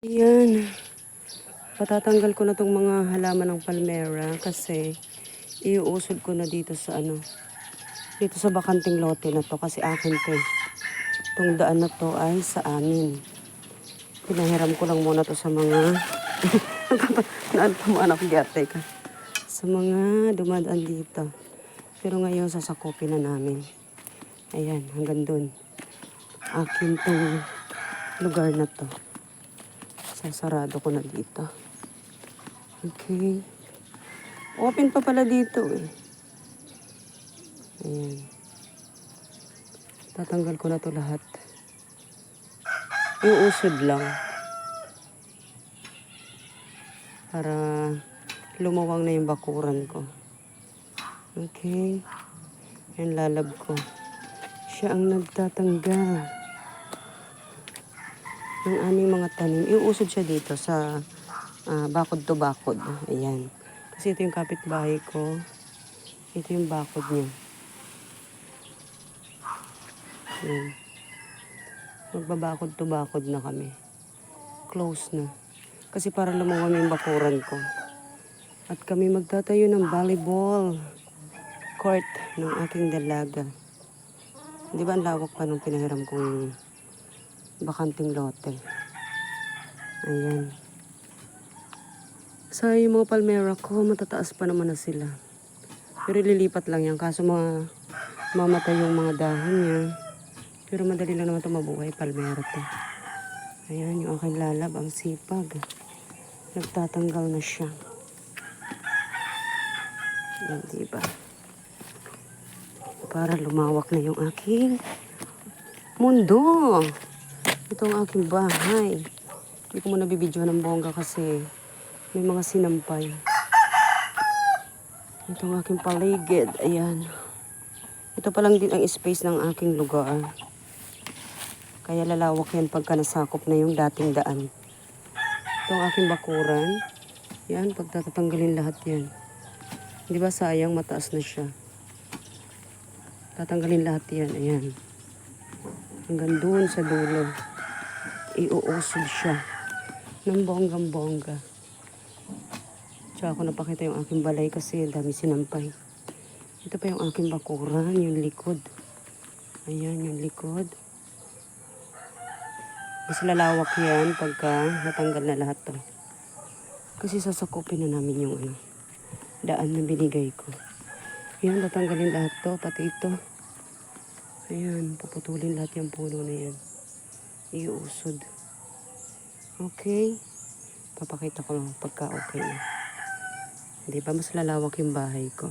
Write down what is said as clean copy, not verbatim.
Ayan, patatanggal ko na tong mga halaman ng palmera kasi iuusod ko na dito sa dito sa bakanting lote na to kasi akin to. Itong daan na to ay sa amin. Pinahiram ko lang muna to sa mga naan ako giyate ka. Sa mga dumadaan dito. Pero ngayon sasakupin na namin. Ayan, hanggang dun. Akin tong lugar na to. Sasarado ko na dito. Okay. Open pa pala dito eh. Ayan. Tatanggal ko na to lahat. Iuusod lang. Para lumawang na yung bakuran ko. Okay. Ayan, lalab ko. Siya ang nagtatanggal ng aming mga tanim. Iuusod siya dito sa bakod to bakod. Ayan. Kasi ito yung kapitbahay ko. Ito yung bakod niya. Ayan. Magbabakod to bakod na kami. Close na. Kasi para lumawang yung bakuran ko. At kami magtatayo ng volleyball court ng aking dalaga. Di ba ang lawak pa nung pinahiram kong bakanting lote. Ayan. Sa yung mga palmera ko, matataas pa naman na sila. Pero lilipat lang yan. Kaso mamatay yung mga dahon niya. Pero madali lang naman ito mabuhay. Palmera to. Ayan, yung aking lalab. Ang sipag. Nagtatanggal na siya. Ayan, diba? Para lumawak na yung aking mundo. Ito ang aking bahay. Hindi ko muna bibidyo ng bongga kasi may mga sinampay. Ito ang aking paligid. Ayan. Ito pa lang din ang space ng aking lugar. Kaya lalawak yan pagka nasakop na yung dating daan. Ito ang aking bakuran. Yan, pagtatanggalin lahat yan. Di ba sayang, mataas na siya. Tatanggalin lahat yan. Ayan. Hanggang doon sa dulo. Iuusod siya ng bonggang-bongga. Tsaka ako napakita yung aking balay kasi dami sinampay. Ito pa yung aking bakuran, yung likod. Ayan, yung likod. Mas lalawak yan pagka natanggal na lahat to. Kasi sasakupin na namin yung daan na binigay ko. Yan, tatanggalin lahat to, pati ito. Ayan, puputulin lahat yung puno na yan. Iuusod. Okay. Papakita ko lang pagka okay na. Di ba mas lalawak yung bahay ko.